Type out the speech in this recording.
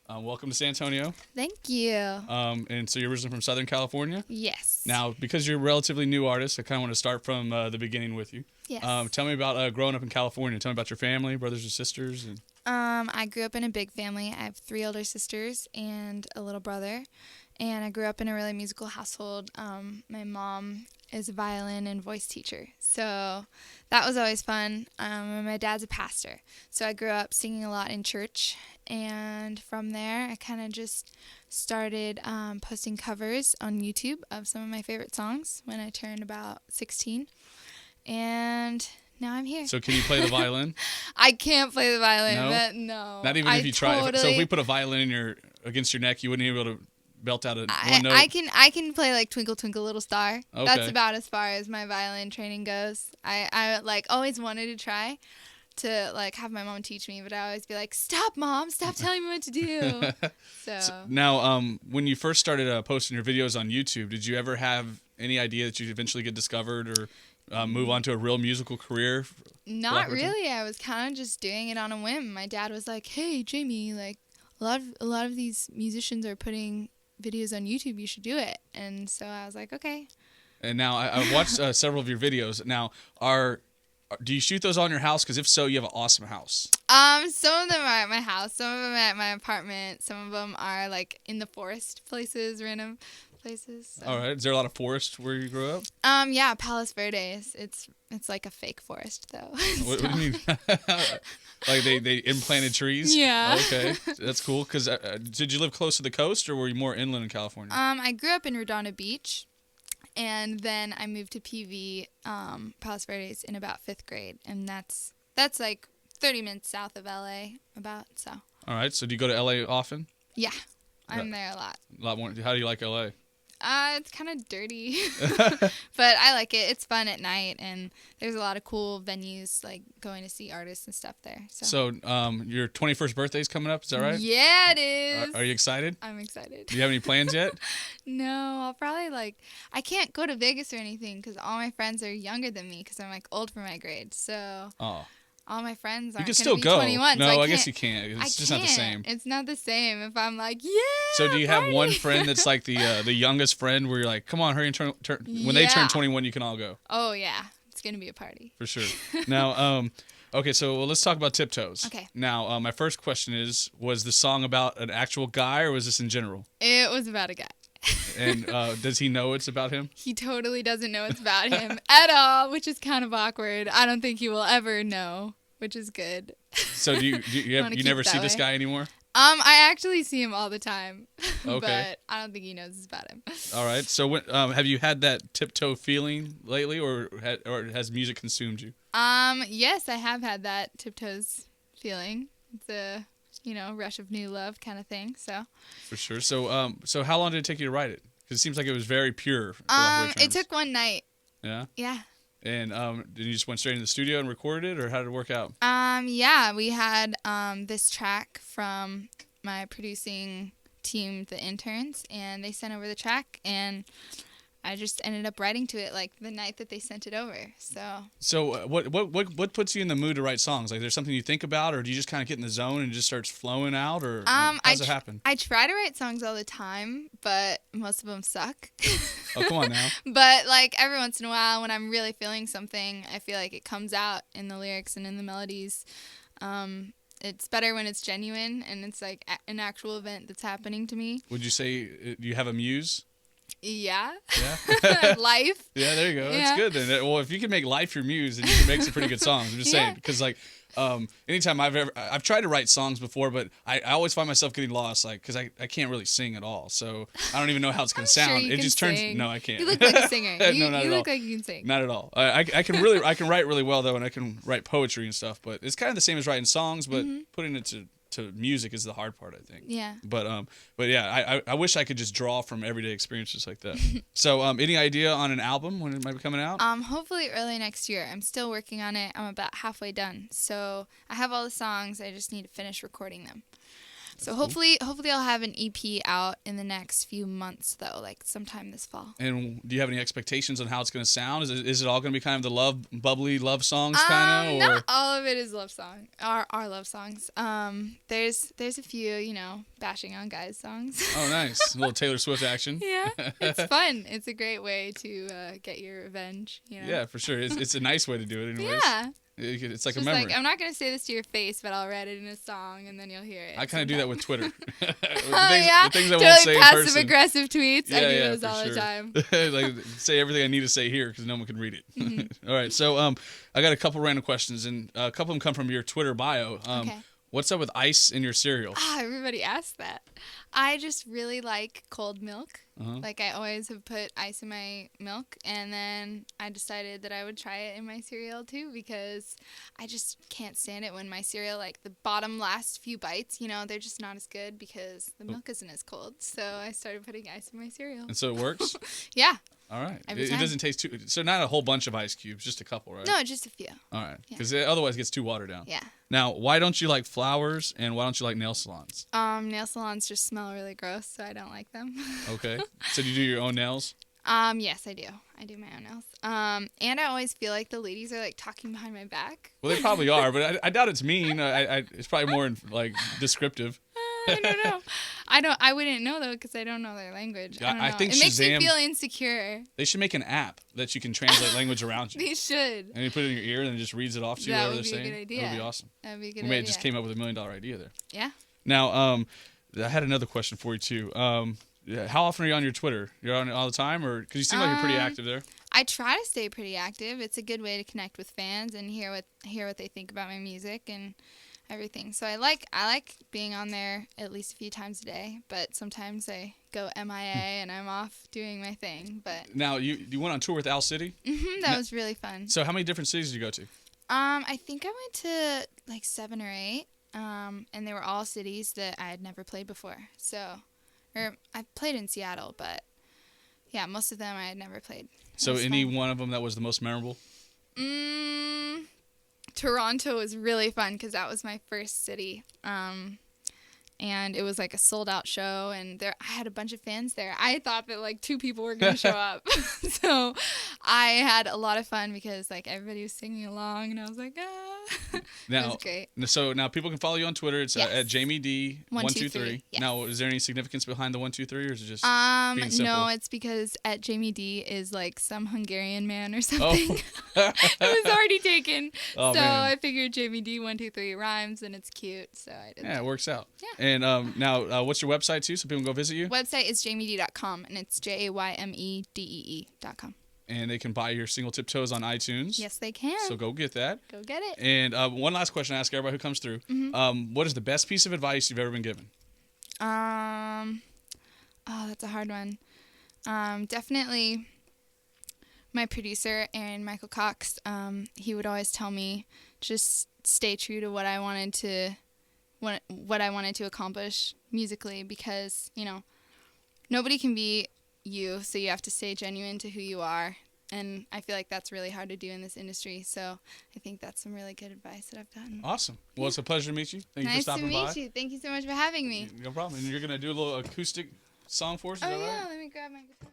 Welcome to San Antonio. Thank you. And so you're originally from Southern California? Yes. Now, because you're a relatively new artist, I kind of want to start from the beginning with you. Yes. Tell me about growing up in California. Tell me about your family, brothers and sisters. I grew up in a big family. I have 3 older sisters and a little brother. And I grew up in a really musical household. My mom is a violin and voice teacher. So that was always fun. And my dad's a pastor. So I grew up singing a lot in church. And from there, I kind of just started posting covers on YouTube of some of my favorite songs when I turned about 16. And now I'm here. So can you play the violin? I can't play the violin. No? But no. Not even if you try. Totally, So if we put a violin against your neck, you wouldn't be able to belt out one note? I can play like Twinkle Twinkle Little Star. Okay. That's about as far as my violin training goes. I like always wanted to try to like have my mom teach me, but I always be like, "Stop, Mom! Stop telling me what to do." So now, when you first started posting your videos on YouTube, did you ever have any idea that you'd eventually get discovered or move on to a real musical career? Not really. I was kind of just doing it on a whim. My dad was like, "Hey, Jayme, like a lot of these musicians are putting videos on YouTube, you should do it." And so I was like, okay. And now I watched several of your videos. Now, do you shoot those on your house? Because if so, you have an awesome house. Some of them are at my house, some of them are at my apartment, some of them are like in the forest places, random places. So. All right. Is there a lot of forest where you grew up? Yeah, Palos Verdes. It's like a fake forest though. What do you mean? Like they implanted trees? Yeah. Okay, that's cool. Because did you live close to the coast, or were you more inland in California? I grew up in Redondo Beach, and then I moved to PV, Palos Verdes, in about 5th grade, and that's like 30 minutes south of LA, about so. All right. So do you go to LA often? Yeah, I'm there a lot. A lot more. How do you like LA? It's kind of dirty, but I like it. It's fun at night, and there's a lot of cool venues, like going to see artists and stuff there. So your 21st birthday is coming up, is that right? Yeah, it is. Are you excited? I'm excited. Do you have any plans yet? No, I'll probably I can't go to Vegas or anything because all my friends are younger than me because I'm like old for my grade. So. Oh. All my friends You aren't can still be go. 21. No, so I guess you can't. It's just not the same. It's not the same if I'm like, yeah. So do you have party. one friend that's like the youngest friend where you're like, come on, hurry and turn when they turn 21, you can all go. Oh yeah, it's gonna be a party. For sure. Now, okay, so let's talk about Tiptoes. Okay. Now, my first question was the song about an actual guy or was this in general? It was about a guy. And does he know it's about him? He totally doesn't know it's about him at all, which is kind of awkward. I don't think he will ever know. Which is good. So do you never see this guy anymore? I actually see him all the time. Okay. But I don't think he knows it's about him. All right. So have you had that tiptoe feeling lately, or has music consumed you? Yes, I have had that tiptoes feeling. It's a rush of new love kind of thing. So. For sure. So how long did it take you to write it? Because it seems like it was very pure. It took one night. Yeah. Yeah. And did you just went straight into the studio and recorded it, or how did it work out? Yeah, we had this track from my producing team, the interns, and they sent over the track, and I just ended up writing to it like the night that they sent it over. So what puts you in the mood to write songs? Like, there's something you think about, or do you just kind of get in the zone and it just starts flowing out, or how does it happen? I try to write songs all the time, but most of them suck. Oh, come on now. But like every once in a while, when I'm really feeling something, I feel like it comes out in the lyrics and in the melodies. It's better when it's genuine and it's like an actual event that's happening to me. Would you say you have a muse? Yeah. Yeah. Life. Yeah, there you go. Yeah. That's good then. Well, if you can make life your muse, then you can make some pretty good songs. I'm just saying, because like anytime I've tried to write songs before, but I always find myself getting lost, like, because I can't really sing at all, so I don't even know how it's gonna sound. Sure, it just turns. sing. No, I can't. You look like a singer. No, not you at look all. like you can sing. Not at all. I can write really well though, and I can write poetry and stuff. But it's kind of the same as writing songs, but putting it to music is the hard part, I think. Yeah. But yeah, I wish I could just draw from everyday experiences like that. So any idea on an album when it might be coming out? Hopefully early next year. I'm still working on it. I'm about halfway done. So I have all the songs. I just need to finish recording them. So hopefully I'll have an EP out in the next few months, though, like sometime this fall. And do you have any expectations on how it's going to sound? Is it all going to be kind of the bubbly love songs kind of? Not all of it is love song. Our love songs. There's a few, bashing on guys songs. Oh, nice. A little Taylor Swift action. Yeah, it's fun. It's a great way to get your revenge. Yeah, for sure. It's a nice way to do it, anyways. Yeah. It's like just a memory. I'm not going to say this to your face, but I'll write it in a song, and then you'll hear it. I kind of do that with Twitter. The things I won't say in person. Passive-aggressive tweets. Yeah, I do those all the time. Like, say everything I need to say here because no one can read it. Mm-hmm. All right, so I got a couple random questions, and a couple of them come from your Twitter bio. Okay. What's up with ice in your cereal? Everybody asks that. I just really like cold milk. Like, I always have put ice in my milk, and then I decided that I would try it in my cereal, too, because I just can't stand it when my cereal, like, the bottom last few bites, they're just not as good because the milk isn't as cold. So I started putting ice in my cereal. And so it works? Yeah. All right. It doesn't taste too... So not a whole bunch of ice cubes, just a couple, right? No, just a few. All right. Because otherwise it gets too watered down. Yeah. Now, why don't you like flowers, and why don't you like nail salons? Nail salons just smell really gross, so I don't like them. Okay. So do you do your own nails? Yes, I do. I do my own nails. And I always feel like the ladies are, like, talking behind my back. Well, they probably are, but I doubt it's mean. It's probably more, like, descriptive. I don't know. I wouldn't know, though, because I don't know their language. I don't know. I think it makes me Shazam, feel insecure. They should make an app that you can translate language around you. They should. And you put it in your ear, and it just reads it off to you, whatever they're saying. That would be a good idea. That would be awesome. That would be a good We idea. just came up with $1 million idea there. Yeah. Now, I had another question for you, too. How often are you on your Twitter? You're on it all the time? Or because you seem like you're pretty active there. I try to stay pretty active. It's a good way to connect with fans and hear what they think about my music and everything. So I like being on there at least a few times a day, but sometimes I go MIA and I'm off doing my thing. But now you went on tour with Al City? Mm-hmm, that was really fun. So how many different cities did you go to? I think I went to like 7 or 8, and they were all cities that I had never played before. Or I played in Seattle, but yeah, most of them I had never played. So any one of them that was the most memorable? Toronto was really fun because that was my first city. And it was like a sold out show, and I had a bunch of fans there. I thought that like 2 people were going to show up. So I had a lot of fun because like everybody was singing along, and I was like, It was great. So now people can follow you on Twitter. It's at Jayme Dee 123. Yes. Now, is there any significance behind the 123, or is it just being simple? No, it's because at Jayme Dee is like some Hungarian man or something. Oh. It was already taken. Oh, so man. I figured Jayme Dee 123 rhymes and it's cute, so I did. Yeah, it works out. Yeah. And now, what's your website too, so people can go visit you? Website is jaymedee.com, and it's JAYMEDEE.com. And they can buy your single Tiptoes on iTunes. Yes, they can. So go get that. Go get it. And one last question I ask everybody who comes through. Mm-hmm. What is the best piece of advice you've ever been given? That's a hard one. Definitely my producer, Aaron Michael Cox, he would always tell me just stay true to what I wanted to accomplish musically, because, nobody can be you, so you have to stay genuine to who you are. And I feel like that's really hard to do in this industry, so I think that's some really good advice that I've gotten. Awesome. Well, it's a pleasure to meet you. Thank you for stopping by. Nice to meet you. Thank you so much for having me. No problem. And you're going to do a little acoustic song for us? Oh, yeah. Let me grab my guitar.